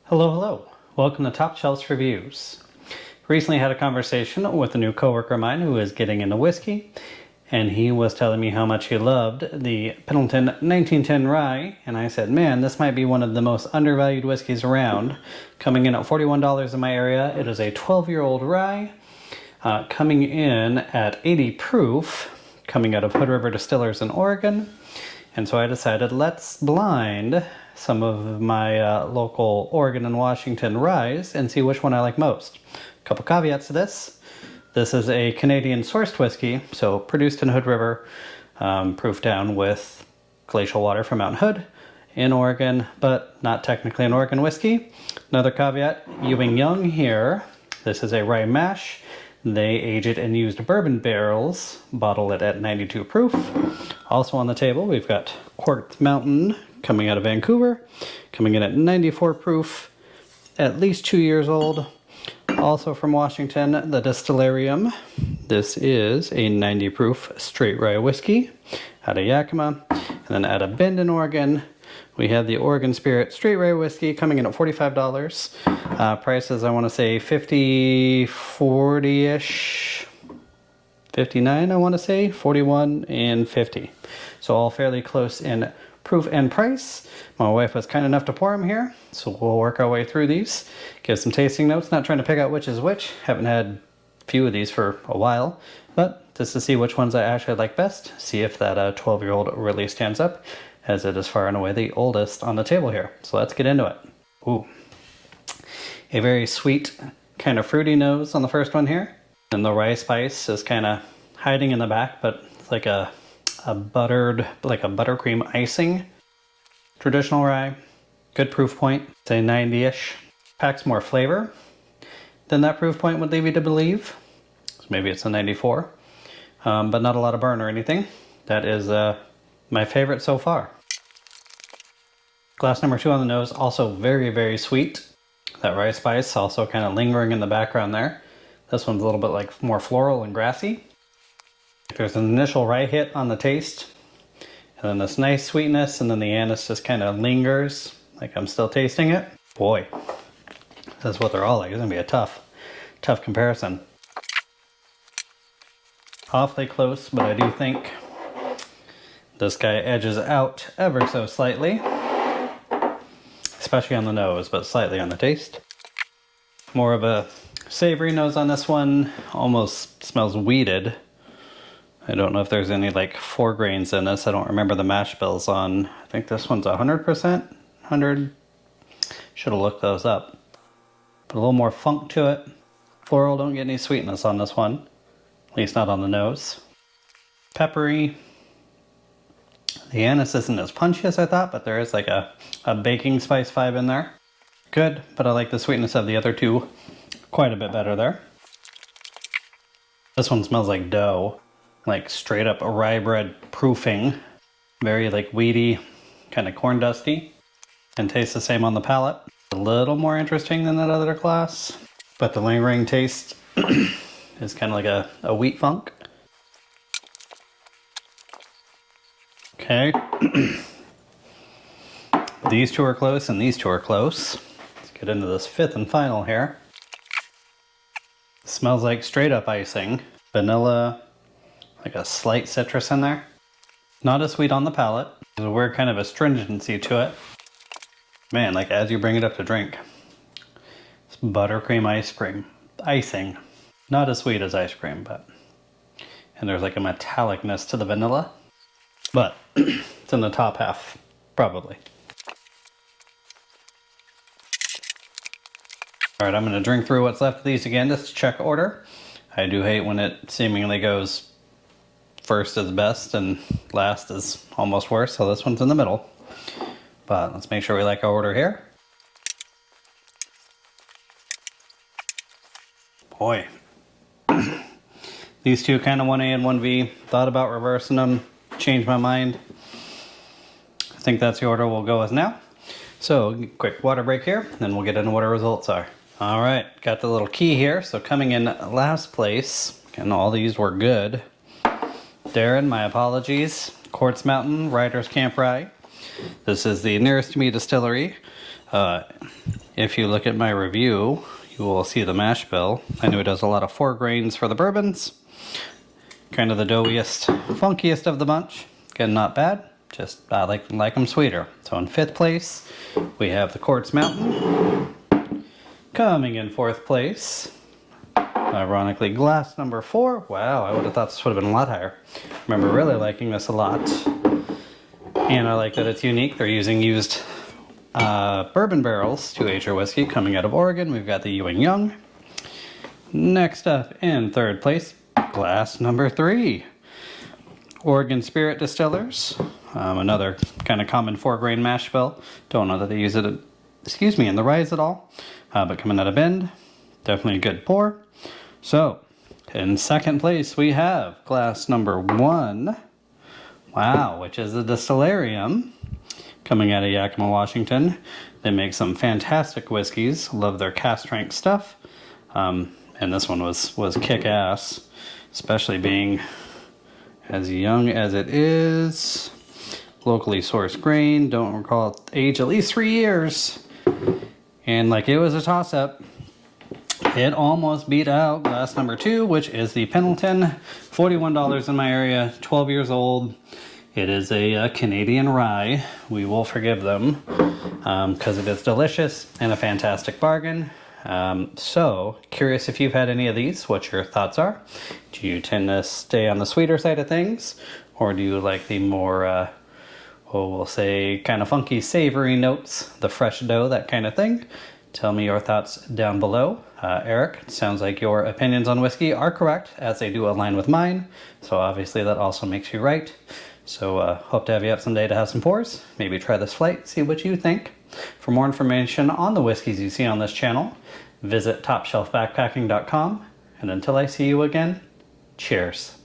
Hello, hello. Welcome to Top Shelves Reviews. Recently had a conversation with a new coworker of mine who is getting into whiskey, and he was telling me how much he loved the Pendleton 1910 Rye, and I said, man, this might be one of the most undervalued whiskeys around. Coming in at $41 in my area, it is a 12-year-old rye, coming in at 80 proof, coming out of Hood River Distillers in Oregon. And so I decided, let's blind some of my local Oregon and Washington ryes and see which one I like most. A couple caveats to this. This is a Canadian sourced whiskey, so produced in Hood River, proofed down with glacial water from Mount Hood in Oregon, but not technically an Oregon whiskey. Another caveat, Ewing Young here. This is a rye mash. They age it in used bourbon barrels, bottle it at 92 proof. Also on the table, we've got Quartz Mountain coming out of Vancouver, coming in at 94 proof, at least 2 years old. Also from Washington, the Distillarium. This is a 90 proof straight rye whiskey out of Yakima. And then out of Bend in Oregon, we have the Oregon Spirit straight rye whiskey coming in at $45. Prices, I want to say 50, 40-ish, 59, I want to say, 41 and 50. So all fairly close in proof and price. My wife was kind enough to pour them here, so we'll work our way through these, give some tasting notes, not trying to pick out which is which. Haven't had a few of these for a while, but just to see which ones I actually like best, see if that 12-year-old really stands up, as it is far and away the oldest on the table here. So let's get into it. Ooh. A very sweet, kind of fruity nose on the first one here. And the rye spice is kind of hiding in the back, but it's like a buttered, like a buttercream icing. Traditional rye, good proof point, say 90-ish. Packs more flavor than that proof point would leave you to believe. So maybe it's a 94, but not a lot of burn or anything. That is my favorite so far. Glass number 2 on the nose, also very, very sweet. That rye spice also kind of lingering in the background there. This one's a little bit like more floral and grassy. There's an initial rye hit on the taste, and then this nice sweetness, and then the anise just kind of lingers, like I'm still tasting it. Boy, that's what they're all like. It's gonna be a tough comparison. Awfully close, but I do think this guy edges out ever so slightly, especially on the nose, but slightly on the taste. More of a savory nose on this one, almost smells wheated. I don't know if there's any like 4 grains in this. I don't remember the mash bills on. I think this one's 100%, 100. Should have looked those up. But a little more funk to it. Floral, don't get any sweetness on this one, at least not on the nose. Peppery. The anise isn't as punchy as I thought, but there is like a baking spice vibe in there. Good, but I like the sweetness of the other two quite a bit better there. This one smells like dough, like straight up rye bread proofing. Very like wheaty, kind of corn dusty, and tastes the same on the palate. A little more interesting than that other glass, but the lingering taste is kind of like a wheat funk. Okay. These two are close and these two are close. Let's get into this 5th and final here. Smells like straight up icing. Vanilla, like a slight citrus in there. Not as sweet on the palate. There's a weird kind of astringency to it. Man, like as you bring it up to drink, it's buttercream ice cream. Icing. Not as sweet as ice cream, but... And there's like a metallicness to the vanilla. But it's in the top half, probably. Alright, I'm going to drink through what's left of these again just to check order. I do hate when it seemingly goes first is best and last is almost worse, so this one's in the middle. But let's make sure we like our order here. Boy. These two kind of 1A and 1V. Thought about reversing them. Changed my mind. I think that's the order we'll go with now. So, quick water break here, then we'll get into what our results are. Alright, got the little key here. So coming in last place, and all these were good. Darren, my apologies. Quartz Mountain, Riders Camp Rye. This is the nearest to me distillery. if you look at my review, you will see the mash bill. I know it does a lot of 4 grains for the bourbons. Kind of the doughiest, funkiest of the bunch. Again, not bad. Just I like them sweeter. So in 5th place, we have the Quartz Mountain. Coming in 4th place, ironically, glass number 4. Wow, I would have thought this would have been a lot higher. I remember really liking this a lot. And I like that it's unique. They're using used bourbon barrels to age your whiskey. Coming out of Oregon, we've got the Ewing Young. Next up in 3rd place, glass number 3. Oregon Spirit Distillers. Another kind of common 4-grain mash bill. Don't know that they use it, in the Rise at all. But coming out of Bend, definitely a good pour. So, in 2nd place, we have glass number 1. Wow, which is the Distillarium. Coming out of Yakima, Washington. They make some fantastic whiskeys. Love their cask strength stuff. And this one was kick-ass. Especially being as young as it is. Locally sourced grain. Don't recall age, at least 3 years. And like it was a toss-up. It almost beat out glass number 2, which is the Pendleton. $41 in my area, 12 years old. It is a Canadian rye. We will forgive them because it is delicious and a fantastic bargain. So, curious if you've had any of these, what your thoughts are. Do you tend to stay on the sweeter side of things? Or do you like the more, we'll say, kind of funky, savory notes, the fresh dough, that kind of thing? Tell me your thoughts down below. Eric, it sounds like your opinions on whiskey are correct, as they do align with mine. So obviously that also makes you right. So hope to have you up someday to have some pours. Maybe try this flight, see what you think. For more information on the whiskeys you see on this channel, visit topshelfbackpacking.com. And until I see you again, cheers.